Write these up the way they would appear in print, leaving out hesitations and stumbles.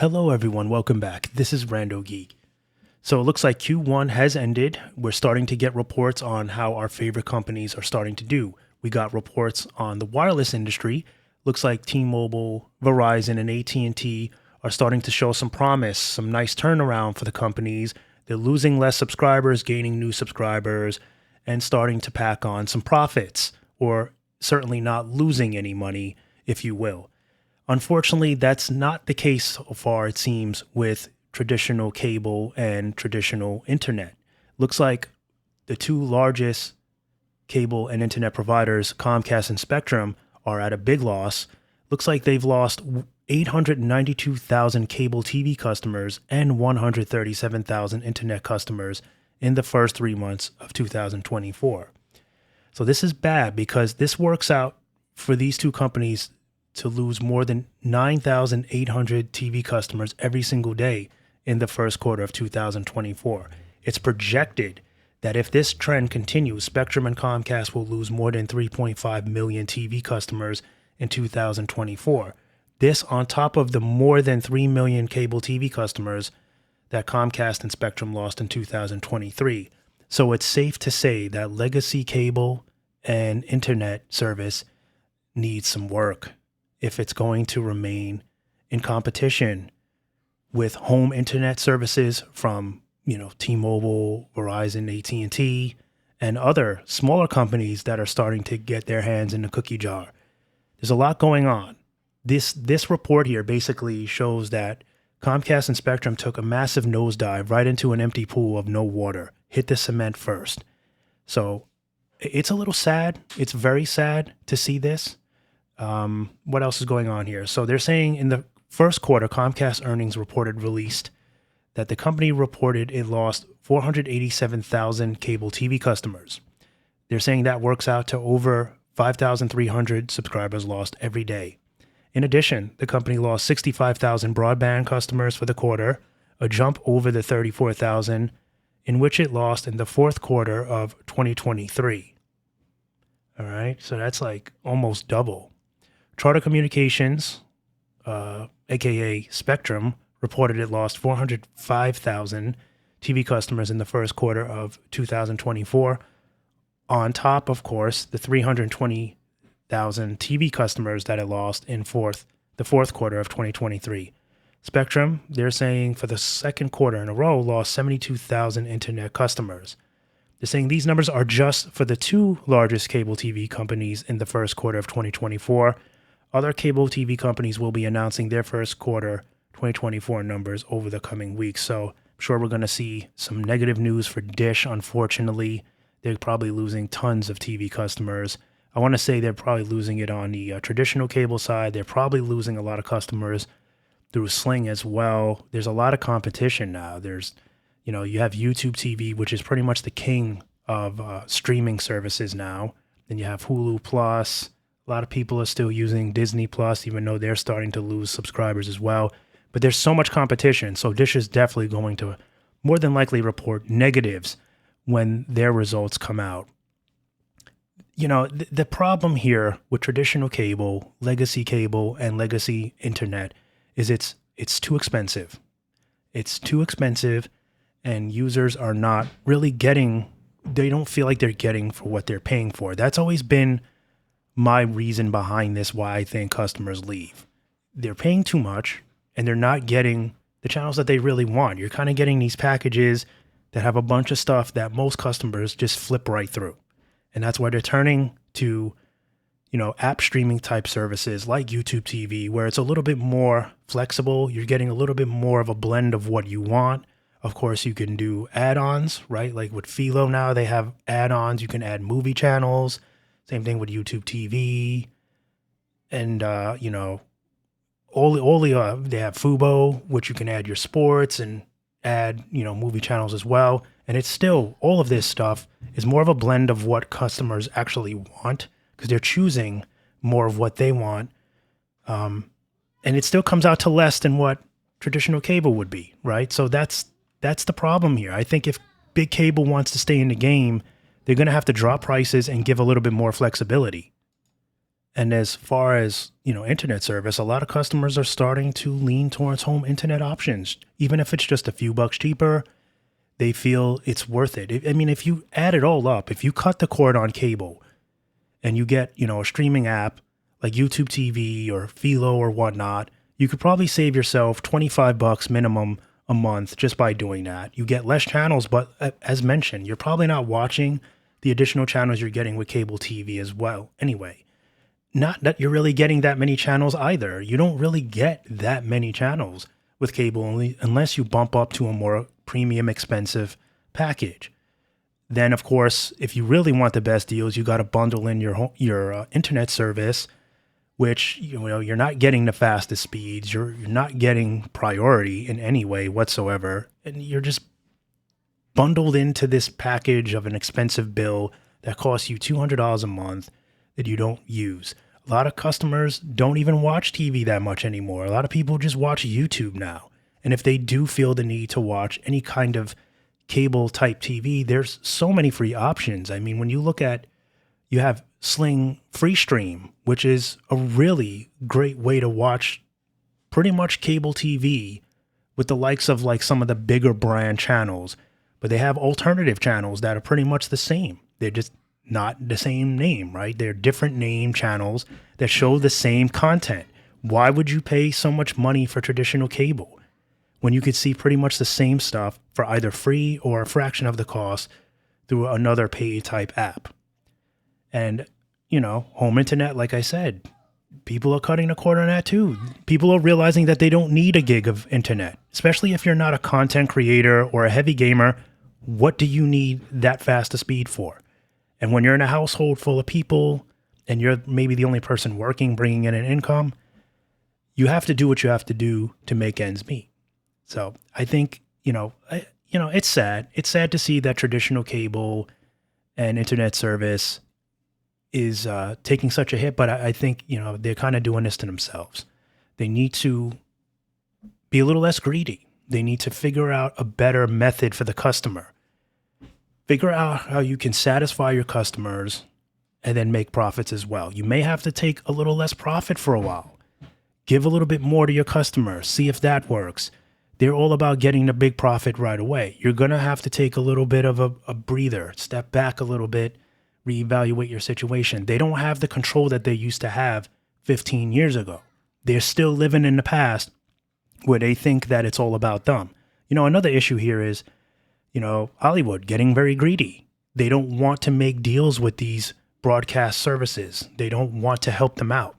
Hello everyone, welcome back. This is RandoGEEK. So it looks like Q1 has ended. We're starting to get reports on how our favorite companies are starting to do. We got reports on the wireless industry. Looks like T-Mobile, Verizon, and at&t are starting to show some promise, some nice turnaround for the companies. They're losing less subscribers, gaining new subscribers, and starting to pack on some profits, or certainly not losing any money, if you will. Unfortunately, that's not the case so far, it seems, with traditional cable and traditional internet. Looks like the two largest cable and internet providers, Comcast and Spectrum, are at a big loss. Looks like they've lost 892,000 cable TV customers and 137,000 internet customers in the first 3 months of 2024. So this is bad because this works out for these two companies to lose more than 9,800 TV customers every single day in the first quarter of 2024. It's projected that if this trend continues, Spectrum and Comcast will lose more than 3.5 million TV customers in 2024. This on top of the more than 3 million cable TV customers that Comcast and Spectrum lost in 2023. So it's safe to say that legacy cable and internet service needs some work if it's going to remain in competition with home internet services from, T-Mobile, Verizon, at&t, and other smaller companies that are starting to get their hands in the cookie jar. There's a lot going on. This report here basically shows that Comcast and Spectrum took a massive nosedive right into an empty pool of no water, hit the cement first. So it's a little sad. It's very sad to see this. What else is going on here? So they're saying in the first quarter, Comcast earnings released that the company reported it lost 487,000 cable TV customers. They're saying that works out to over 5,300 subscribers lost every day. In addition, the company lost 65,000 broadband customers for the quarter, a jump over the 34,000 in which it lost in the fourth quarter of 2023. All right, so that's like almost double. Charter Communications, aka Spectrum, reported it lost 405,000 TV customers in the first quarter of 2024, on top, of course, the 320,000 TV customers that it lost in the fourth quarter of 2023. Spectrum, they're saying for the second quarter in a row, lost 72,000 internet customers. They're saying these numbers are just for the two largest cable TV companies in the first quarter of 2024. Other cable TV companies will be announcing their first quarter 2024 numbers over the coming weeks. So I'm sure we're going to see some negative news for Dish, unfortunately. They're probably losing tons of TV customers. I want to say they're probably losing it on the traditional cable side. They're probably losing a lot of customers through Sling as well. There's a lot of competition now. There's, you have YouTube TV, which is pretty much the king of streaming services now. Then you have Hulu Plus. A lot of people are still using Disney Plus, even though they're starting to lose subscribers as well. But there's so much competition. So Dish is definitely going to more than likely report negatives when their results come out. The problem here with traditional cable, and legacy internet is it's too expensive. It's too expensive, and users are not really they don't feel like they're getting for what they're paying for. That's always been my reason behind this, why I think customers leave. They're paying too much and they're not getting the channels that they really want. You're kind of getting these packages that have a bunch of stuff that most customers just flip right through. And that's why they're turning to, app streaming type services like YouTube TV, where it's a little bit more flexible. You're getting a little bit more of a blend of what you want. Of course, you can do add-ons, right? Like with Philo now, they have add-ons. You can add movie channels. Same thing with YouTube TV, and they have Fubo, which you can add your sports and add movie channels as well. And it's still, all of this stuff is more of a blend of what customers actually want because they're choosing more of what they want, and it still comes out to less than what traditional cable would be, right? So that's the problem here. I think if big cable wants to stay in the game, they're going to have to drop prices and give a little bit more flexibility. And as far as, internet service, a lot of customers are starting to lean towards home internet options. Even if it's just a few bucks cheaper, they feel it's worth it. I mean, if you add it all up, if you cut the cord on cable and you get, a streaming app like YouTube TV or Philo or whatnot, you could probably save yourself 25 bucks minimum a month just by doing that. You get less channels, but as mentioned, you're probably not watching the additional channels you're getting with cable TV as well. Anyway, not that you're really getting that many channels either. You don't really get that many channels with cable only unless you bump up to a more premium expensive package. Then, of course, if you really want the best deals, you got to bundle in your internet service, which you're not getting the fastest speeds. You're not getting priority in any way whatsoever, and you're just bundled into this package of an expensive bill that costs you $200 a month that you don't use. A lot of customers don't even watch TV that much anymore. A lot of people just watch YouTube now. And if they do feel the need to watch any kind of cable type TV, there's so many free options. I mean, when you look at, you have Sling Free Stream, which is a really great way to watch pretty much cable TV with the likes of like some of the bigger brand channels. But they have alternative channels that are pretty much the same. They're just not the same name, right? They're different name channels that show the same content. Why would you pay so much money for traditional cable when you could see pretty much the same stuff for either free or a fraction of the cost through another paid type app? And, home internet, like I said, people are cutting the cord on that too. People are realizing that they don't need a gig of internet, especially if you're not a content creator or a heavy gamer. What do you need that fast a speed for? And when you're in a household full of people and you're maybe the only person working, bringing in an income, you have to do what you have to do to make ends meet. So I think, it's sad. It's sad to see that traditional cable and internet service is taking such a hit, but I think, they're kind of doing this to themselves. They need to be a little less greedy. They need to figure out a better method for the customer. Figure out how you can satisfy your customers and then make profits as well. You may have to take a little less profit for a while. Give a little bit more to your customers. See if that works. They're all about getting the big profit right away. You're going to have to take a little bit of a breather, step back a little bit, reevaluate your situation. They don't have the control that they used to have 15 years ago. They're still living in the past where they think that it's all about them. Another issue here is, Hollywood getting very greedy. They don't want to make deals with these broadcast services. They don't want to help them out.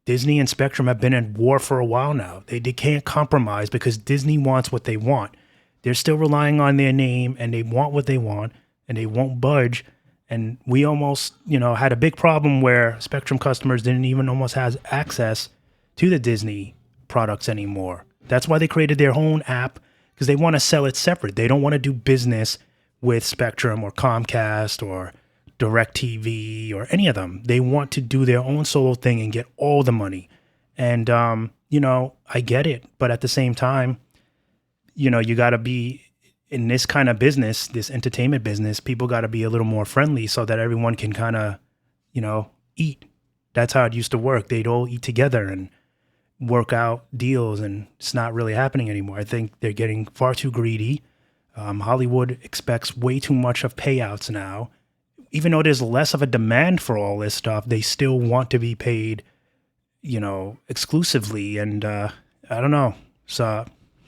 Disney and Spectrum have been at war for a while now. They can't compromise because Disney wants what they want. They're still relying on their name and they want what they want and they won't budge. And we almost, had a big problem where Spectrum customers didn't even almost have access to the Disney products anymore. That's why they created their own app, because they want to sell it separate. They don't want to do business with Spectrum or Comcast or DirecTV or any of them. They want to do their own solo thing and get all the money. And, I get it. But at the same time, you got to be in this kind of business, this entertainment business, people got to be a little more friendly so that everyone can kind of, eat. That's how it used to work. They'd all eat together and work out deals, and it's not really happening anymore. I think they're getting far too greedy. Hollywood expects way too much of payouts now. Even though there's less of a demand for all this stuff, they still want to be paid, exclusively. And I don't know. So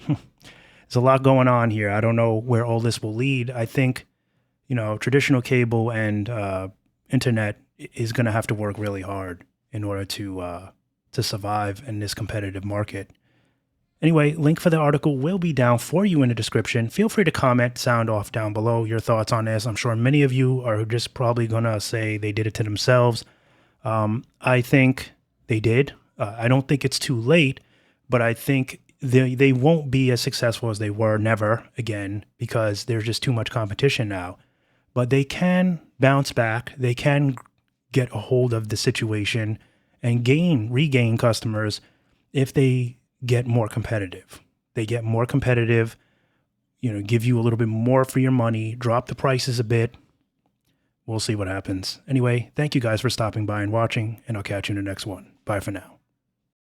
there's a lot going on here. I don't know where all this will lead. I think, traditional cable and internet is going to have to work really hard in order to survive in this competitive market. Anyway, link for the article will be down for you in the description. Feel free to comment, sound off down below your thoughts on this. I'm sure many of you are just probably going to say they did it to themselves. I think they did. I don't think it's too late, but I think they won't be as successful as they were never again because there's just too much competition now. But they can bounce back. They can get a hold of the situation and regain customers if they get more competitive. They get more competitive, give you a little bit more for your money, drop the prices a bit, We'll see what happens. Anyway, thank you guys for stopping by and watching, and I'll catch you in the next one. Bye for now.